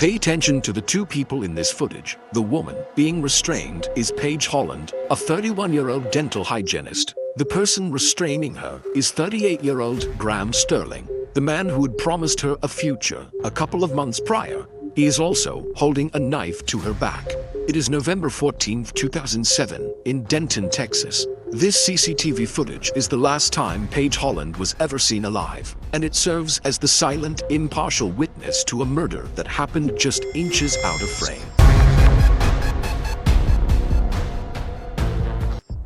Pay attention to the two people in this footage. The woman being restrained is Paige Holland, a 31-year-old dental hygienist. The person restraining her is 38-year-old Graham Sterling, the man who had promised her a future a couple of months prior. He is also holding a knife to her back. It is November 14, 2007, in Denton, Texas. This CCTV footage is the last time Paige Holland was ever seen alive, and it serves as the silent, impartial witness to a murder that happened just inches out of frame.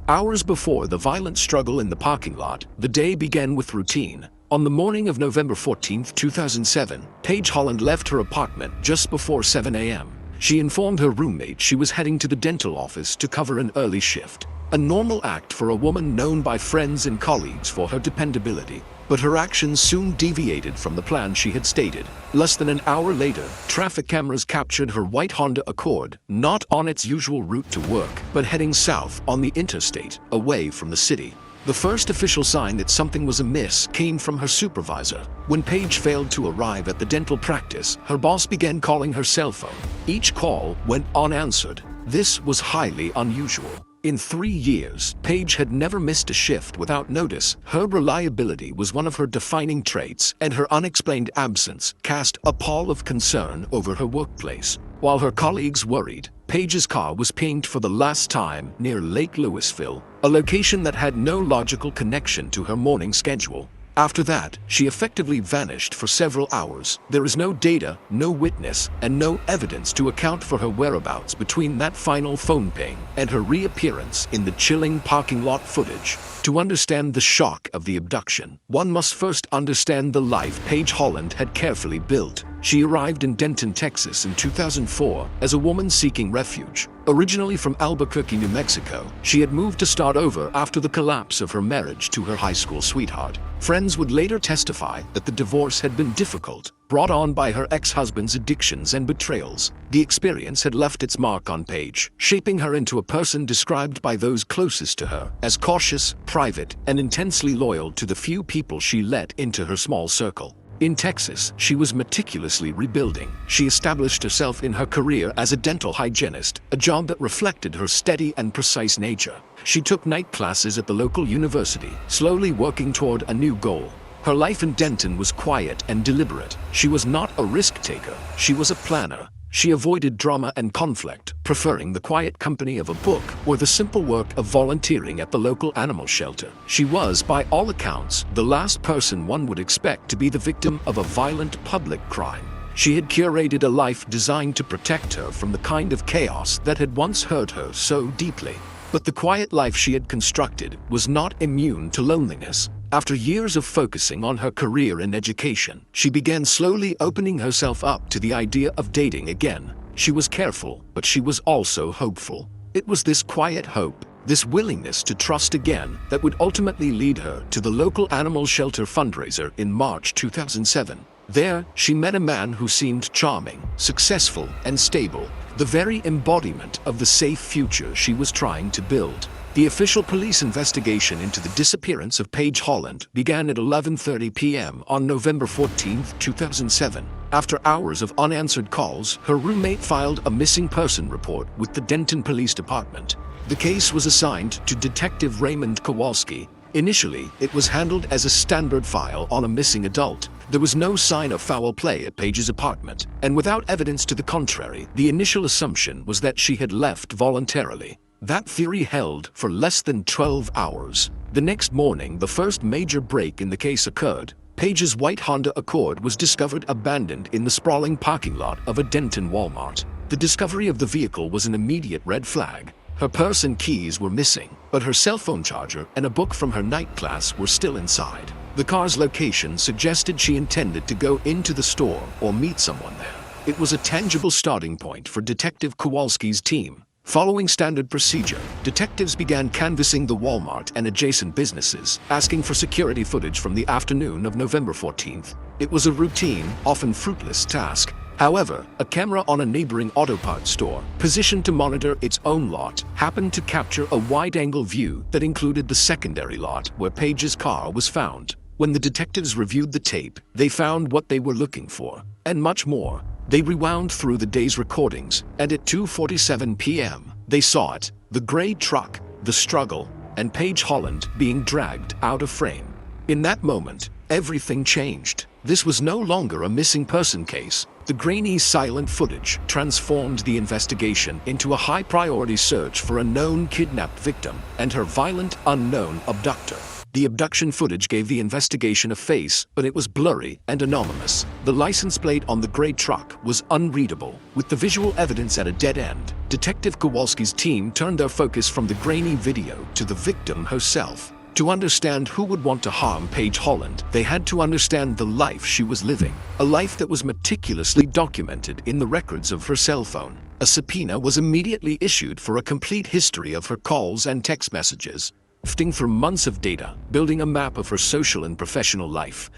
Hours before the violent struggle in the parking lot, the day began with routine. On the morning of November 14, 2007, Paige Holland left her apartment just before 7 a.m. She informed her roommate she was heading to the dental office to cover an early shift. A normal act for a woman known by friends and colleagues for her dependability. But her actions soon deviated from the plan she had stated. Less than an hour later, traffic cameras captured her white Honda Accord, not on its usual route to work, but heading south on the interstate, away from the city. The first official sign that something was amiss came from her supervisor. When Paige failed to arrive at the dental practice, her boss began calling her cell phone. Each call went unanswered. This was highly unusual. In 3 years, Paige had never missed a shift without notice. Her reliability was one of her defining traits, and her unexplained absence cast a pall of concern over her workplace. While her colleagues worried, Paige's car was pinged for the last time near Lake Louisville, a location that had no logical connection to her morning schedule. After that, she effectively vanished for several hours. There is no data, no witness, and no evidence to account for her whereabouts between that final phone ping and her reappearance in the chilling parking lot footage. To understand the shock of the abduction, one must first understand the life Paige Holland had carefully built. She arrived in Denton, Texas in 2004 as a woman seeking refuge. Originally from Albuquerque, New Mexico, she had moved to start over after the collapse of her marriage to her high school sweetheart. Friends would later testify that the divorce had been difficult, brought on by her ex-husband's addictions and betrayals. The experience had left its mark on Paige, shaping her into a person described by those closest to her as cautious, private, and intensely loyal to the few people she let into her small circle. In Texas, she was meticulously rebuilding. She established herself in her career as a dental hygienist, a job that reflected her steady and precise nature. She took night classes at the local university, slowly working toward a new goal. Her life in Denton was quiet and deliberate. She was not a risk-taker, she was a planner. She avoided drama and conflict, preferring the quiet company of a book or the simple work of volunteering at the local animal shelter. She was, by all accounts, the last person one would expect to be the victim of a violent public crime. She had curated a life designed to protect her from the kind of chaos that had once hurt her so deeply. But the quiet life she had constructed was not immune to loneliness. After years of focusing on her career and education, she began slowly opening herself up to the idea of dating again. She was careful, but she was also hopeful. It was this quiet hope, this willingness to trust again, that would ultimately lead her to the local animal shelter fundraiser in March 2007. There, she met a man who seemed charming, successful, and stable, the very embodiment of the safe future she was trying to build. The official police investigation into the disappearance of Paige Holland began at 11:30 p.m. on November 14, 2007. After hours of unanswered calls, her roommate filed a missing person report with the Denton Police Department. The case was assigned to Detective Raymond Kowalski. Initially, it was handled as a standard file on a missing adult. There was no sign of foul play at Paige's apartment, and without evidence to the contrary, the initial assumption was that she had left voluntarily. That theory held for less than 12 hours. The next morning, the first major break in the case occurred. Paige's white Honda Accord was discovered abandoned in the sprawling parking lot of a Denton Walmart. The discovery of the vehicle was an immediate red flag. Her purse and keys were missing, but her cell phone charger and a book from her night class were still inside. The car's location suggested she intended to go into the store or meet someone there. It was a tangible starting point for Detective Kowalski's team. Following standard procedure, detectives began canvassing the Walmart and adjacent businesses, asking for security footage from the afternoon of November 14th. It was a routine, often fruitless task. However, a camera on a neighboring auto parts store, positioned to monitor its own lot, happened to capture a wide-angle view that included the secondary lot where Paige's car was found. When the detectives reviewed the tape, they found what they were looking for, and much more. They rewound through the day's recordings, and at 2:47 p.m., they saw it, the gray truck, the struggle, and Paige Holland being dragged out of frame. In that moment, everything changed. This was no longer a missing person case. The grainy, silent footage transformed the investigation into a high-priority search for a known kidnapped victim and her violent, unknown abductor. The abduction footage gave the investigation a face, but it was blurry and anonymous. The license plate on the gray truck was unreadable. With the visual evidence at a dead end, Detective Kowalski's team turned their focus from the grainy video to the victim herself. To understand who would want to harm Paige Holland, they had to understand the life she was living, a life that was meticulously documented in the records of her cell phone. A subpoena was immediately issued for a complete history of her calls and text messages. Sifting through months of data, building a map of her social and professional life,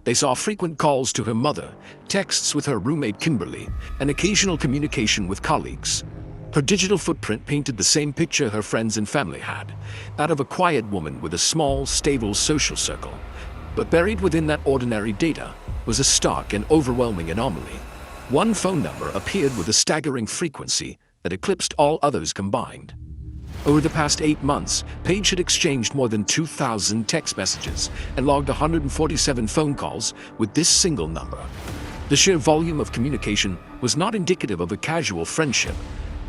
they saw frequent calls to her mother, texts with her roommate Kimberly, and occasional communication with colleagues. Her digital footprint painted the same picture her friends and family had, that of a quiet woman with a small, stable social circle. But buried within that ordinary data was a stark and overwhelming anomaly. One phone number appeared with a staggering frequency that eclipsed all others combined. Over the past 8 months, Paige had exchanged more than 2,000 text messages and logged 147 phone calls with this single number. The sheer volume of communication was not indicative of a casual friendship.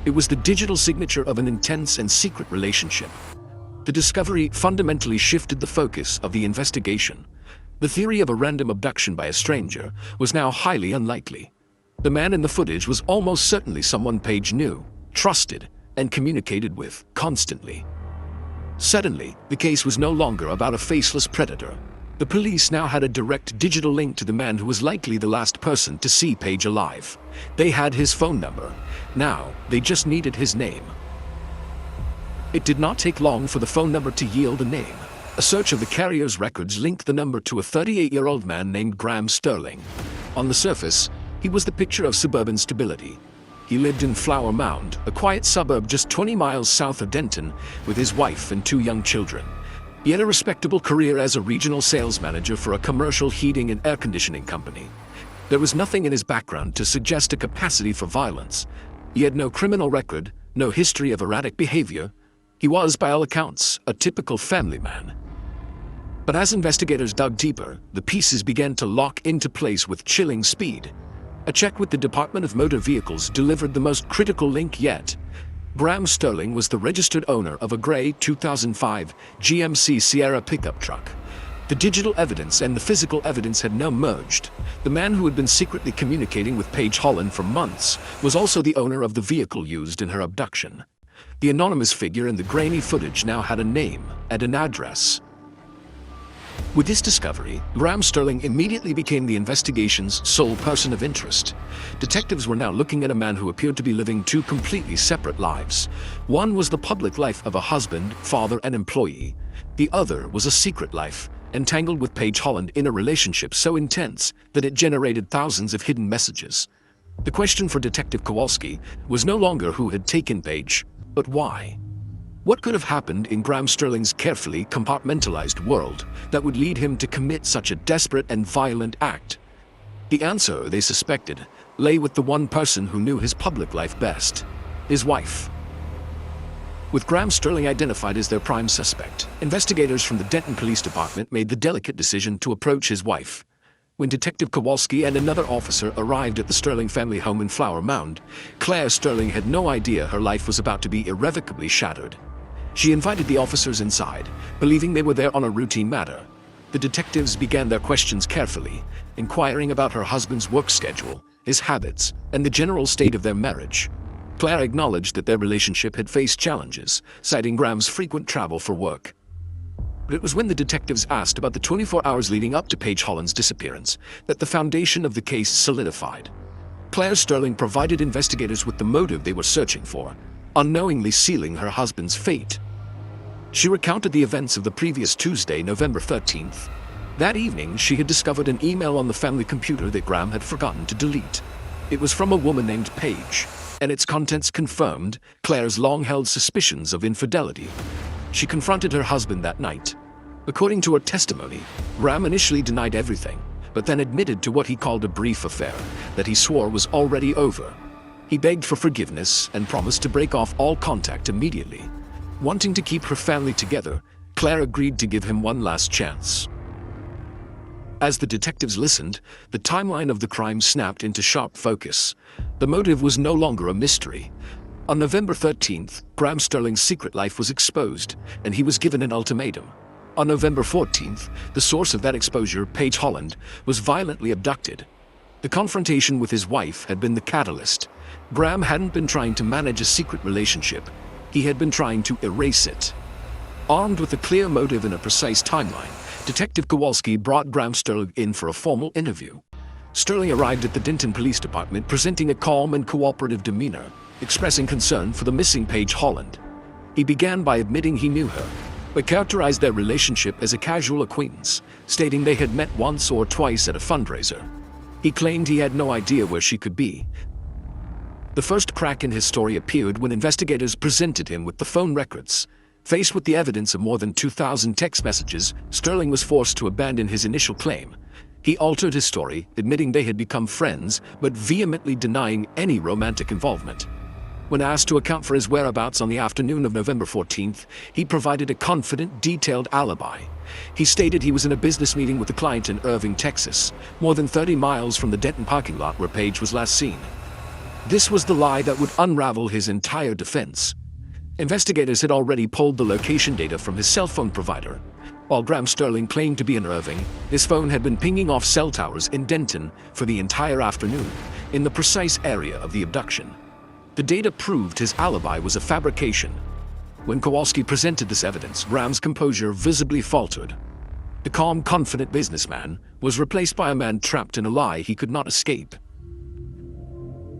It was the digital signature of an intense and secret relationship. The discovery fundamentally shifted the focus of the investigation. The theory of a random abduction by a stranger was now highly unlikely. The man in the footage was almost certainly someone Paige knew, trusted, and communicated with constantly. Suddenly, the case was no longer about a faceless predator. The police now had a direct digital link to the man who was likely the last person to see Paige alive. They had his phone number. Now, they just needed his name. It did not take long for the phone number to yield a name. A search of the carrier's records linked the number to a 38-year-old man named Graham Sterling. On the surface, he was the picture of suburban stability. He lived in Flower Mound, a quiet suburb just 20 miles south of Denton, with his wife and 2 young children. He had a respectable career as a regional sales manager for a commercial heating and air conditioning company. There was nothing in his background to suggest a capacity for violence. He had no criminal record, no history of erratic behavior. He was, by all accounts, a typical family man. But as investigators dug deeper, the pieces began to lock into place with chilling speed. A check with the Department of Motor Vehicles delivered the most critical link yet. Graham Sterling was the registered owner of a gray 2005 GMC Sierra pickup truck. The digital evidence and the physical evidence had now merged. The man who had been secretly communicating with Paige Holland for months was also the owner of the vehicle used in her abduction. The anonymous figure in the grainy footage now had a name and an address. With this discovery, Graham Sterling immediately became the investigation's sole person of interest. Detectives were now looking at a man who appeared to be living 2 completely separate lives. One was the public life of a husband, father, and employee. The other was a secret life, entangled with Paige Holland in a relationship so intense that it generated thousands of hidden messages. The question for Detective Kowalski was no longer who had taken Paige, but why. What could have happened in Graham Sterling's carefully compartmentalized world that would lead him to commit such a desperate and violent act? The answer, they suspected, lay with the one person who knew his public life best: his wife. With Graham Sterling identified as their prime suspect, investigators from the Denton Police Department made the delicate decision to approach his wife. When Detective Kowalski and another officer arrived at the Sterling family home in Flower Mound, Claire Sterling had no idea her life was about to be irrevocably shattered. She invited the officers inside, believing they were there on a routine matter. The detectives began their questions carefully, inquiring about her husband's work schedule, his habits, and the general state of their marriage. Claire acknowledged that their relationship had faced challenges, citing Graham's frequent travel for work. But it was when the detectives asked about the 24 hours leading up to Paige Holland's disappearance that the foundation of the case solidified. Claire Sterling provided investigators with the motive they were searching for, unknowingly sealing her husband's fate. She recounted the events of the previous Tuesday, November 13th. That evening, she had discovered an email on the family computer that Graham had forgotten to delete. It was from a woman named Paige, and its contents confirmed Claire's long-held suspicions of infidelity. She confronted her husband that night. According to her testimony, Graham initially denied everything, but then admitted to what he called a brief affair that he swore was already over. He begged for forgiveness and promised to break off all contact immediately. Wanting to keep her family together, Claire agreed to give him one last chance. As the detectives listened, the timeline of the crime snapped into sharp focus. The motive was no longer a mystery. On November 13th, Graham Sterling's secret life was exposed, and he was given an ultimatum. On November 14th, the source of that exposure, Paige Holland, was violently abducted. The confrontation with his wife had been the catalyst. Graham hadn't been trying to manage a secret relationship. He had been trying to erase it. Armed with a clear motive and a precise timeline, Detective Kowalski brought Graham Sterling in for a formal interview. Sterling arrived at the Denton Police Department presenting a calm and cooperative demeanor, expressing concern for the missing Paige Holland. He began by admitting he knew her, but characterized their relationship as a casual acquaintance, stating they had met once or twice at a fundraiser. He claimed he had no idea where she could be. The first crack in his story appeared when investigators presented him with the phone records. Faced with the evidence of more than 2,000 text messages, Sterling was forced to abandon his initial claim. He altered his story, admitting they had become friends, but vehemently denying any romantic involvement. When asked to account for his whereabouts on the afternoon of November 14th, he provided a confident, detailed alibi. He stated he was in a business meeting with a client in Irving, Texas, more than 30 miles from the Denton parking lot where Paige was last seen. This was the lie that would unravel his entire defense. Investigators had already pulled the location data from his cell phone provider. While Graham Sterling claimed to be in Irving, his phone had been pinging off cell towers in Denton for the entire afternoon, in the precise area of the abduction. The data proved his alibi was a fabrication. When Kowalski presented this evidence, Graham's composure visibly faltered. The calm, confident businessman was replaced by a man trapped in a lie he could not escape.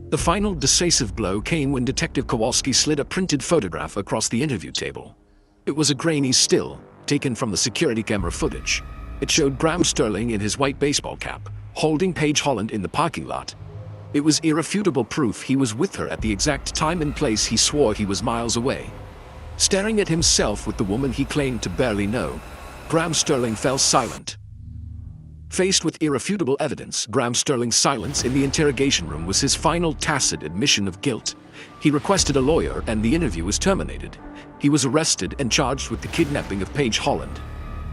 The final decisive blow came when Detective Kowalski slid a printed photograph across the interview table. It was a grainy still, taken from the security camera footage. It showed Graham Sterling in his white baseball cap, holding Paige Holland in the parking lot. It was irrefutable proof he was with her at the exact time and place he swore he was miles away. Staring at himself with the woman he claimed to barely know, Graham Sterling fell silent. Faced with irrefutable evidence, Graham Sterling's silence in the interrogation room was his final tacit admission of guilt. He requested a lawyer and the interview was terminated. He was arrested and charged with the kidnapping of Paige Holland.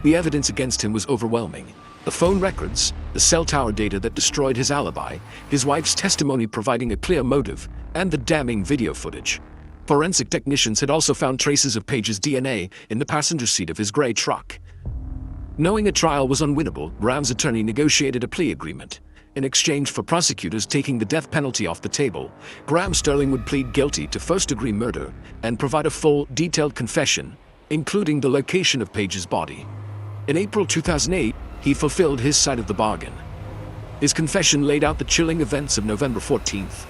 The evidence against him was overwhelming. The phone records, the cell tower data that destroyed his alibi, his wife's testimony providing a clear motive, and the damning video footage. Forensic technicians had also found traces of Paige's DNA in the passenger seat of his gray truck. Knowing a trial was unwinnable, Graham's attorney negotiated a plea agreement. In exchange for prosecutors taking the death penalty off the table, Graham Sterling would plead guilty to first-degree murder and provide a full, detailed confession, including the location of Paige's body. In April 2008, he fulfilled his side of the bargain. His confession laid out the chilling events of November 14th.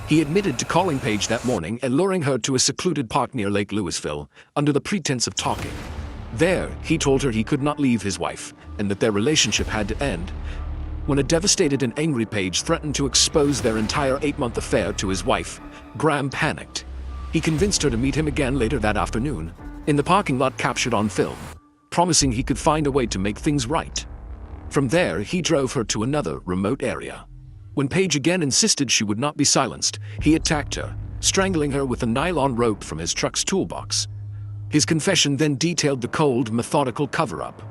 He admitted to calling Paige that morning and luring her to a secluded park near Lake Louisville under the pretense of talking. There, he told her he could not leave his wife and that their relationship had to end. When a devastated and angry Paige threatened to expose their entire 8-month affair to his wife, Graham panicked. He convinced her to meet him again later that afternoon, in the parking lot captured on film, promising he could find a way to make things right. From there, he drove her to another remote area. When Paige again insisted she would not be silenced, he attacked her, strangling her with a nylon rope from his truck's toolbox. His confession then detailed the cold, methodical cover-up.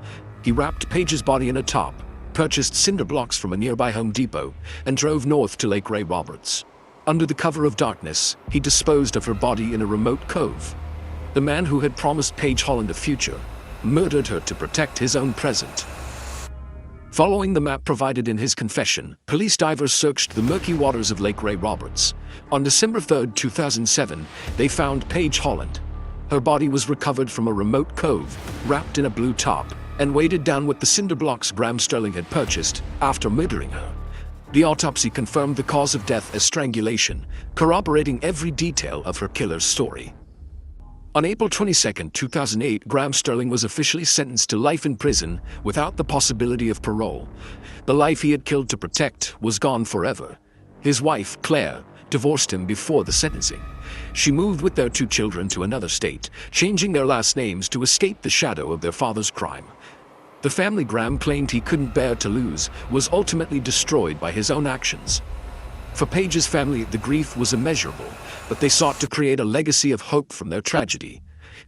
He wrapped Paige's body in a tarp, purchased cinder blocks from a nearby Home Depot, and drove north to Lake Ray Roberts. Under the cover of darkness, he disposed of her body in a remote cove. The man who had promised Paige Holland a future murdered her to protect his own present. Following the map provided in his confession, police divers searched the murky waters of Lake Ray Roberts. On December 3, 2007, they found Paige Holland. Her body was recovered from a remote cove, wrapped in a blue tarp, and weighted down with the cinder blocks Graham Sterling had purchased after murdering her. The autopsy confirmed the cause of death as strangulation, corroborating every detail of her killer's story. On April 22, 2008, Graham Sterling was officially sentenced to life in prison without the possibility of parole. The life he had killed to protect was gone forever. His wife, Claire, divorced him before the sentencing. She moved with their 2 children to another state, changing their last names to escape the shadow of their father's crime. The family Graham claimed he couldn't bear to lose was ultimately destroyed by his own actions. For Paige's family, the grief was immeasurable, but they sought to create a legacy of hope from their tragedy.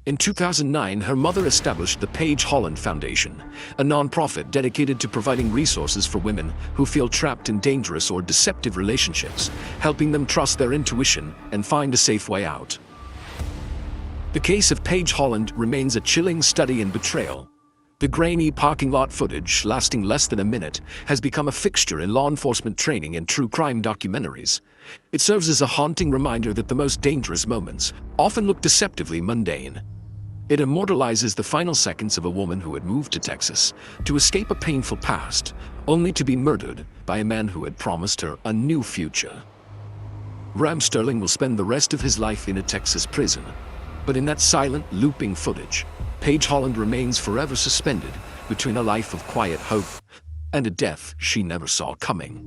In 2009, her mother established the Paige Holland Foundation, a nonprofit dedicated to providing resources for women who feel trapped in dangerous or deceptive relationships, helping them trust their intuition and find a safe way out. The case of Paige Holland remains a chilling study in betrayal. The grainy parking lot footage, lasting less than a minute, has become a fixture in law enforcement training and true crime documentaries. It serves as a haunting reminder that the most dangerous moments often look deceptively mundane. It immortalizes the final seconds of a woman who had moved to Texas to escape a painful past, only to be murdered by a man who had promised her a new future. Graham Sterling will spend the rest of his life in a Texas prison, but in that silent, looping footage, Paige Holland remains forever suspended between a life of quiet hope and a death she never saw coming.